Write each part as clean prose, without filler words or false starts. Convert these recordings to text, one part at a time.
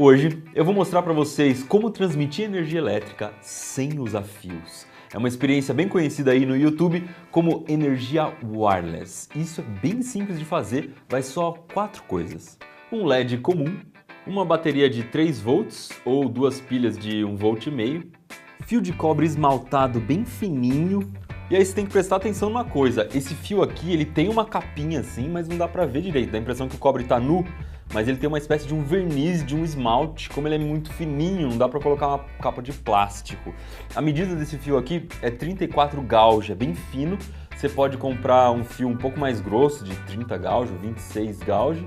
Hoje eu vou mostrar para vocês como transmitir energia elétrica sem usar fios. É uma experiência bem conhecida aí no YouTube como energia wireless. Isso é bem simples de fazer, vai só 4 coisas. Um LED comum, uma bateria de 3 volts ou 2 pilhas de 1,5 volt, fio de cobre esmaltado bem fininho. E aí você tem que prestar atenção numa coisa, esse fio aqui ele tem uma capinha assim, mas não dá pra ver direito, dá a impressão que o cobre tá nu, mas ele tem uma espécie de um verniz, de um esmalte, como ele é muito fininho, não dá pra colocar uma capa de plástico. A medida desse fio aqui é 34 gauge, é bem fino, você pode comprar um fio um pouco mais grosso, de 30 gauge ou 26 gauge,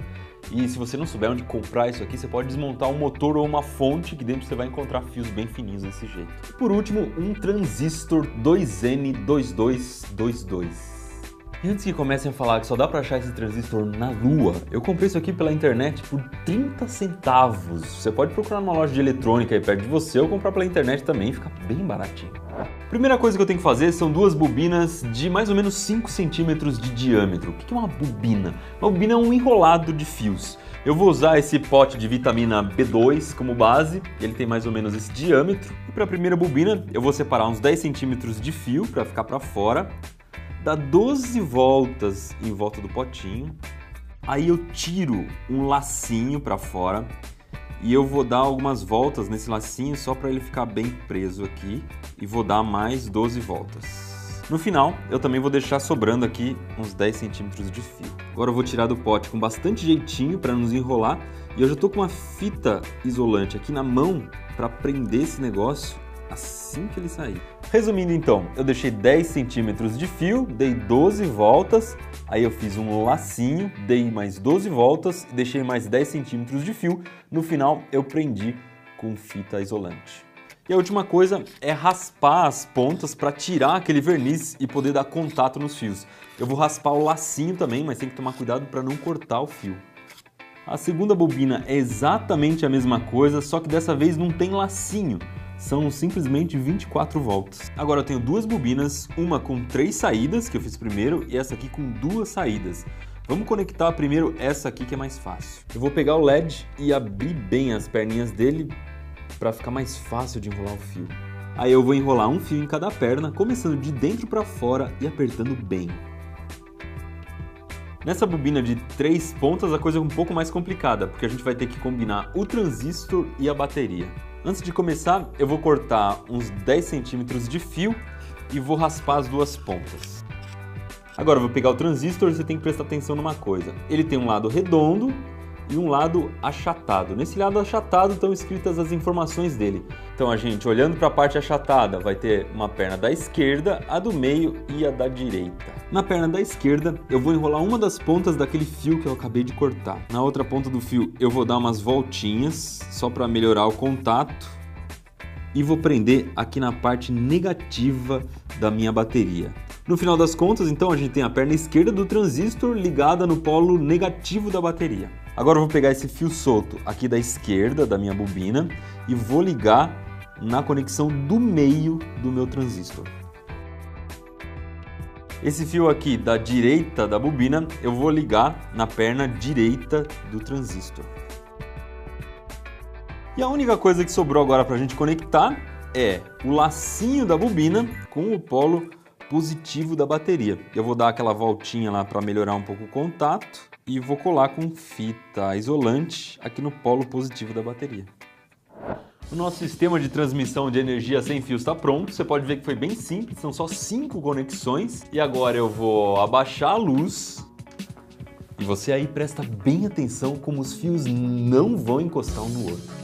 e se você não souber onde comprar isso aqui, você pode desmontar um motor ou uma fonte que dentro você vai encontrar fios bem fininhos desse jeito. E por último, um transistor 2N2222. E antes que comecem a falar que só dá pra achar esse transistor na Lua, eu comprei isso aqui pela internet por 30 centavos. Você pode procurar numa loja de eletrônica aí perto de você ou comprar pela internet também, fica bem baratinho. Primeira coisa que eu tenho que fazer são 2 bobinas de mais ou menos 5 centímetros de diâmetro. O que é uma bobina? Uma bobina é um enrolado de fios. Eu vou usar esse pote de vitamina B2 como base, ele tem mais ou menos esse diâmetro. E para a primeira bobina eu vou separar uns 10 centímetros de fio para ficar para fora, dar 12 voltas em volta do potinho, aí eu tiro um lacinho para fora e eu vou dar algumas voltas nesse lacinho só para ele ficar bem preso aqui e vou dar mais 12 voltas. No final, eu também vou deixar sobrando aqui uns 10 centímetros de fio. Agora eu vou tirar do pote com bastante jeitinho para não nos enrolar e eu já estou com uma fita isolante aqui na mão para prender esse negócio assim que ele sair. Resumindo então, eu deixei 10 centímetros de fio, dei 12 voltas, aí eu fiz um lacinho, dei mais 12 voltas, deixei mais 10 centímetros de fio, no final eu prendi com fita isolante. E a última coisa é raspar as pontas para tirar aquele verniz e poder dar contato nos fios. Eu vou raspar o lacinho também, mas tem que tomar cuidado para não cortar o fio. A segunda bobina é exatamente a mesma coisa, só que dessa vez não tem lacinho. São simplesmente 24 volts. Agora eu tenho 2 bobinas, uma com 3 saídas, que eu fiz primeiro, e essa aqui com 2 saídas. Vamos conectar primeiro essa aqui que é mais fácil. Eu vou pegar o LED e abrir bem as perninhas dele para ficar mais fácil de enrolar o fio. Aí eu vou enrolar um fio em cada perna, começando de dentro para fora e apertando bem. Nessa bobina de 3 pontas a coisa é um pouco mais complicada, porque a gente vai ter que combinar o transistor e a bateria. Antes de começar, eu vou cortar uns 10 centímetros de fio e vou raspar as 2 pontas. Agora eu vou pegar o transistor e você tem que prestar atenção numa coisa. Ele tem um lado redondo e um lado achatado. Nesse lado achatado estão escritas as informações dele. Então a gente, olhando para a parte achatada, vai ter uma perna da esquerda, a do meio e a da direita. Na perna da esquerda, eu vou enrolar uma das pontas daquele fio que eu acabei de cortar. Na outra ponta do fio, eu vou dar umas voltinhas, só para melhorar o contato. E vou prender aqui na parte negativa da minha bateria. No final das contas, então, a gente tem a perna esquerda do transistor ligada no polo negativo da bateria. Agora eu vou pegar esse fio solto aqui da esquerda da minha bobina e vou ligar na conexão do meio do meu transistor. Esse fio aqui da direita da bobina eu vou ligar na perna direita do transistor. E a única coisa que sobrou agora para a gente conectar é o lacinho da bobina com o polo positivo da bateria. Eu vou dar aquela voltinha lá para melhorar um pouco o contato e vou colar com fita isolante aqui no polo positivo da bateria. O nosso sistema de transmissão de energia sem fios está pronto. Você pode ver que foi bem simples, são só 5 conexões. E agora eu vou abaixar a luz. E você aí presta bem atenção como os fios não vão encostar um no outro.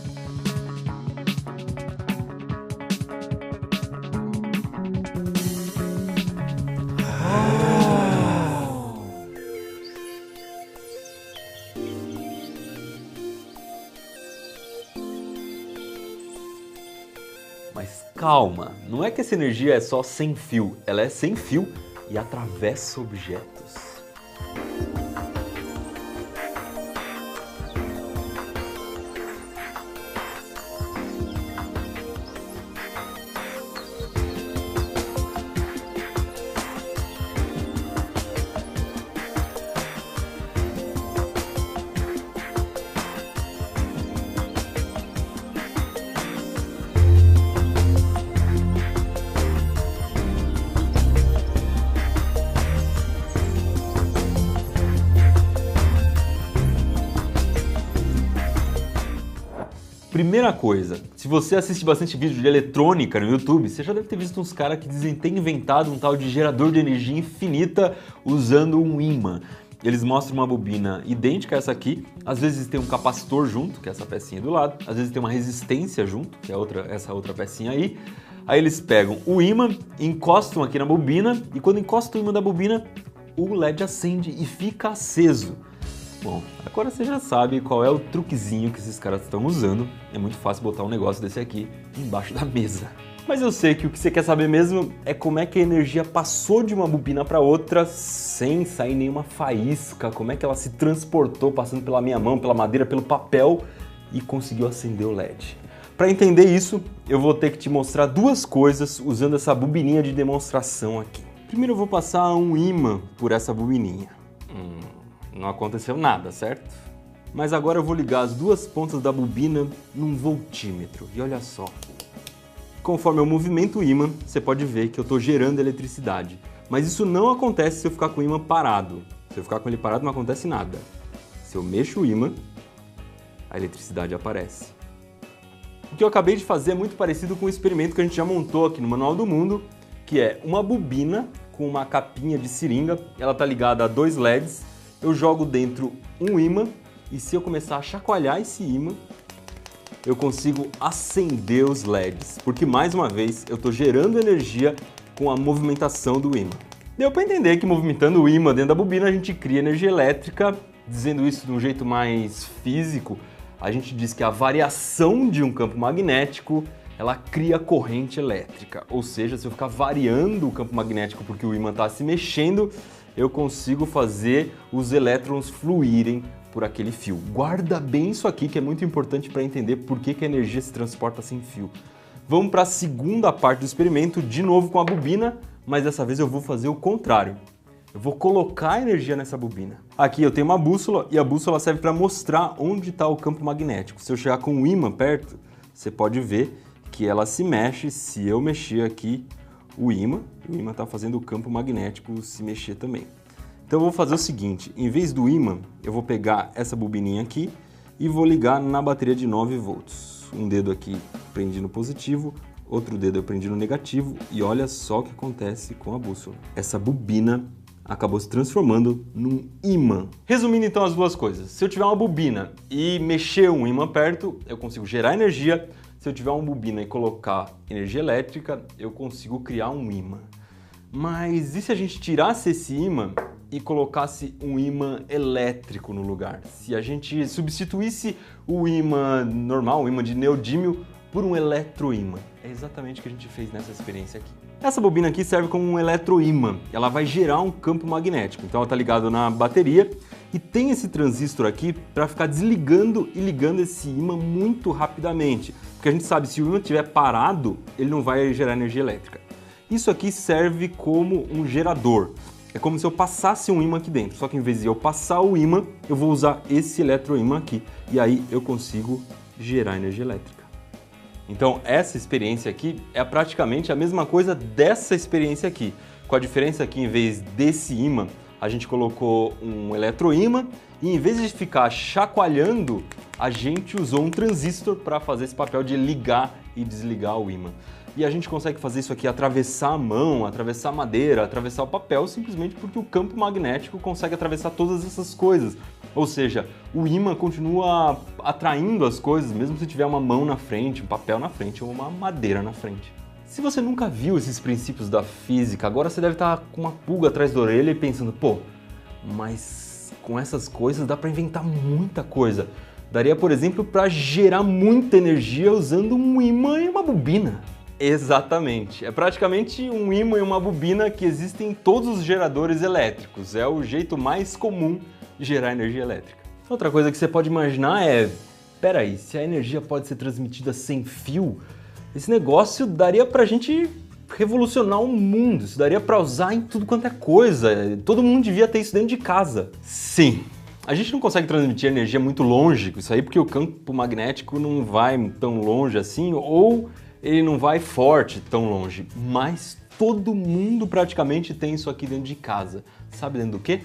Mas calma, não é que essa energia é só sem fio, ela é sem fio e atravessa objetos. Primeira coisa, se você assiste bastante vídeo de eletrônica no YouTube, você já deve ter visto uns caras que dizem ter inventado um tal de gerador de energia infinita usando um ímã. Eles mostram uma bobina idêntica a essa aqui, às vezes tem um capacitor junto, que é essa pecinha do lado, às vezes tem uma resistência junto, que é essa outra pecinha aí. Aí eles pegam o ímã, encostam aqui na bobina e quando encostam o ímã da bobina, o LED acende e fica aceso. Bom, agora você já sabe qual é o truquezinho que esses caras estão usando. É muito fácil botar um negócio desse aqui embaixo da mesa. Mas eu sei que o que você quer saber mesmo é como é que a energia passou de uma bobina para outra sem sair nenhuma faísca, como é que ela se transportou passando pela minha mão, pela madeira, pelo papel e conseguiu acender o LED. Para entender isso, eu vou ter que te mostrar duas coisas usando essa bobininha de demonstração aqui. Primeiro eu vou passar um ímã por essa bobininha. Não aconteceu nada, certo? Mas agora eu vou ligar as duas pontas da bobina num voltímetro. E olha só. Conforme eu movimento o ímã, você pode ver que eu estou gerando eletricidade. Mas isso não acontece se eu ficar com o ímã parado. Se eu ficar com ele parado, não acontece nada. Se eu mexo o ímã, a eletricidade aparece. O que eu acabei de fazer é muito parecido com o experimento que a gente já montou aqui no Manual do Mundo, que é uma bobina com uma capinha de seringa. Ela está ligada a dois LEDs. Eu jogo dentro um ímã e se eu começar a chacoalhar esse ímã, eu consigo acender os LEDs, porque mais uma vez eu estou gerando energia com a movimentação do ímã. Deu para entender que movimentando o ímã dentro da bobina a gente cria energia elétrica. Dizendo isso de um jeito mais físico, a gente diz que a variação de um campo magnético ela cria corrente elétrica, ou seja, se eu ficar variando o campo magnético porque o ímã está se mexendo, eu consigo fazer os elétrons fluírem por aquele fio. Guarda bem isso aqui que é muito importante para entender por que a energia se transporta sem fio. Vamos para a segunda parte do experimento, de novo com a bobina, mas dessa vez eu vou fazer o contrário. Eu vou colocar a energia nessa bobina. Aqui eu tenho uma bússola e a bússola serve para mostrar onde está o campo magnético. Se eu chegar com o ímã perto, você pode ver que ela se mexe. Se eu mexer aqui o ímã está fazendo o campo magnético se mexer também. Então eu vou fazer o seguinte, em vez do ímã, eu vou pegar essa bobininha aqui e vou ligar na bateria de 9 volts. Um dedo aqui prendi no positivo, outro dedo eu prendi no negativo e olha só o que acontece com a bússola. Essa bobina acabou se transformando num ímã. Resumindo então as duas coisas, se eu tiver uma bobina e mexer um ímã perto, eu consigo gerar energia. Se eu tiver uma bobina e colocar energia elétrica, eu consigo criar um ímã. Mas e se a gente tirasse esse ímã e colocasse um ímã elétrico no lugar? Se a gente substituísse o ímã normal, o ímã de neodímio, por um eletroímã? É exatamente o que a gente fez nessa experiência aqui. Essa bobina aqui serve como um eletroímã. Ela vai gerar um campo magnético. Então ela está ligada na bateria e tem esse transistor aqui para ficar desligando e ligando esse ímã muito rapidamente. Porque a gente sabe, se o ímã estiver parado, ele não vai gerar energia elétrica. Isso aqui serve como um gerador. É como se eu passasse um ímã aqui dentro, só que em vez de eu passar o ímã, eu vou usar esse eletroímã aqui. E aí eu consigo gerar energia elétrica. Então essa experiência aqui é praticamente a mesma coisa dessa experiência aqui. Com a diferença que em vez desse ímã, a gente colocou um eletroímã e em vez de ficar chacoalhando, a gente usou um transistor para fazer esse papel de ligar e desligar o ímã. E a gente consegue fazer isso aqui, atravessar a mão, atravessar a madeira, atravessar o papel, simplesmente porque o campo magnético consegue atravessar todas essas coisas. Ou seja, o ímã continua atraindo as coisas, mesmo se tiver uma mão na frente, um papel na frente ou uma madeira na frente. Se você nunca viu esses princípios da física, agora você deve estar com uma pulga atrás da orelha e pensando, pô, mas com essas coisas dá para inventar muita coisa. Daria, por exemplo, para gerar muita energia usando um ímã e uma bobina. Exatamente. É praticamente um ímã e uma bobina que existem em todos os geradores elétricos. É o jeito mais comum de gerar energia elétrica. Outra coisa que você pode imaginar é, peraí, se a energia pode ser transmitida sem fio, esse negócio daria pra gente revolucionar o mundo, isso daria pra usar em tudo quanto é coisa, todo mundo devia ter isso dentro de casa. Sim, a gente não consegue transmitir energia muito longe com isso aí porque o campo magnético não vai tão longe assim, ou ele não vai forte tão longe, mas todo mundo praticamente tem isso aqui dentro de casa. Sabe dentro do quê?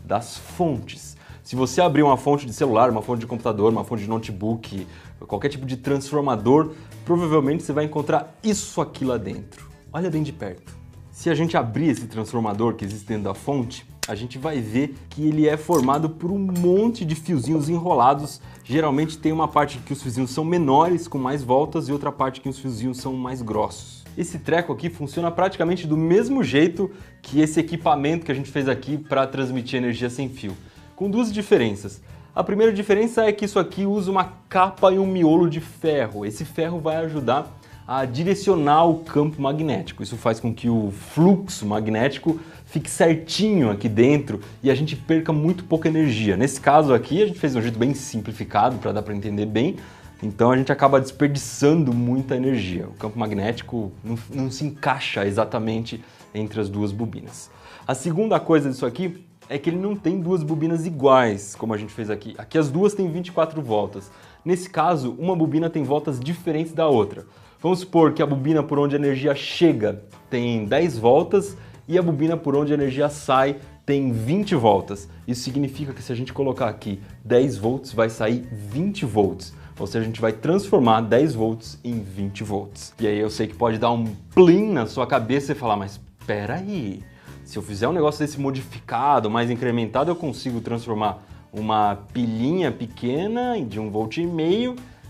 Das fontes. Se você abrir uma fonte de celular, uma fonte de computador, uma fonte de notebook, qualquer tipo de transformador, provavelmente você vai encontrar isso aqui lá dentro. Olha bem de perto. Se a gente abrir esse transformador que existe dentro da fonte, a gente vai ver que ele é formado por um monte de fiozinhos enrolados. Geralmente tem uma parte que os fiozinhos são menores, com mais voltas, e outra parte que os fiozinhos são mais grossos. Esse treco aqui funciona praticamente do mesmo jeito que esse equipamento que a gente fez aqui para transmitir energia sem fio, com duas diferenças. A primeira diferença é que isso aqui usa uma capa e um miolo de ferro. Esse ferro vai ajudar a direcionar o campo magnético. Isso faz com que o fluxo magnético fique certinho aqui dentro e a gente perca muito pouca energia. Nesse caso aqui, a gente fez de um jeito bem simplificado para dar para entender bem, então a gente acaba desperdiçando muita energia. O campo magnético não se encaixa exatamente entre as duas bobinas. A segunda coisa disso aqui é que ele não tem duas bobinas iguais, como a gente fez aqui. Aqui as duas têm 24 voltas. Nesse caso, uma bobina tem voltas diferentes da outra. Vamos supor que a bobina por onde a energia chega tem 10 voltas e a bobina por onde a energia sai tem 20 voltas. Isso significa que se a gente colocar aqui 10 volts, vai sair 20 volts. Ou seja, a gente vai transformar 10 volts em 20 volts. E aí eu sei que pode dar um plim na sua cabeça e falar, mas espera aí, se eu fizer um negócio desse modificado, mais incrementado, eu consigo transformar uma pilhinha pequena de 1,5 volt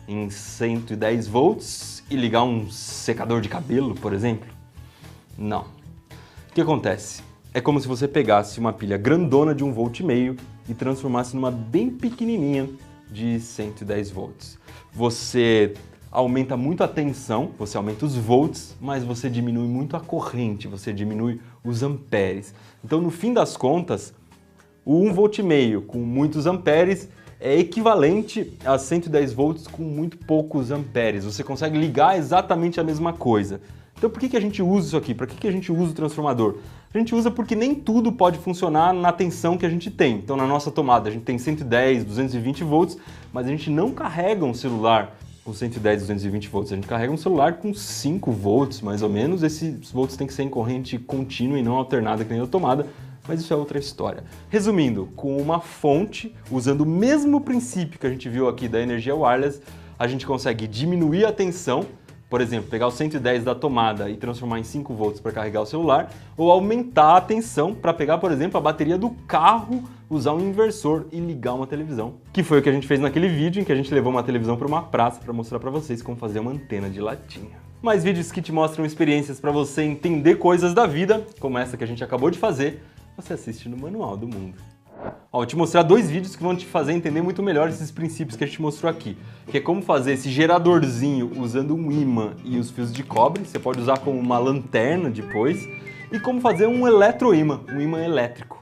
em 110 volts e ligar um secador de cabelo, por exemplo? Não. O que acontece? É como se você pegasse uma pilha grandona de 1,5 volt e transformasse numa bem pequenininha de 110 volts. Você aumenta muito a tensão, você aumenta os volts, mas você diminui muito a corrente, você diminui os amperes. Então, no fim das contas, o 1,5 volt com muitos amperes é equivalente a 110 volts com muito poucos amperes. Você consegue ligar exatamente a mesma coisa. Então por que a gente usa isso aqui? Para que a gente usa o transformador? A gente usa porque nem tudo pode funcionar na tensão que a gente tem. Então na nossa tomada a gente tem 110, 220 volts, mas a gente não carrega um celular com 110, 220 volts. A gente carrega um celular com 5 volts, mais ou menos. Esses volts têm que ser em corrente contínua e não alternada que nem a tomada. Mas isso é outra história. Resumindo, com uma fonte, usando o mesmo princípio que a gente viu aqui da energia wireless, a gente consegue diminuir a tensão, por exemplo, pegar o 110 da tomada e transformar em 5 volts para carregar o celular, ou aumentar a tensão para pegar, por exemplo, a bateria do carro, usar um inversor e ligar uma televisão. Que foi o que a gente fez naquele vídeo em que a gente levou uma televisão para uma praça para mostrar para vocês como fazer uma antena de latinha. Mais vídeos que te mostram experiências para você entender coisas da vida, como essa que a gente acabou de fazer, você assiste no Manual do Mundo. Ó, vou te mostrar 2 vídeos que vão te fazer entender muito melhor esses princípios que a gente mostrou aqui, que é como fazer esse geradorzinho usando um ímã e os fios de cobre, você pode usar como uma lanterna depois, e como fazer um eletroímã, um ímã elétrico.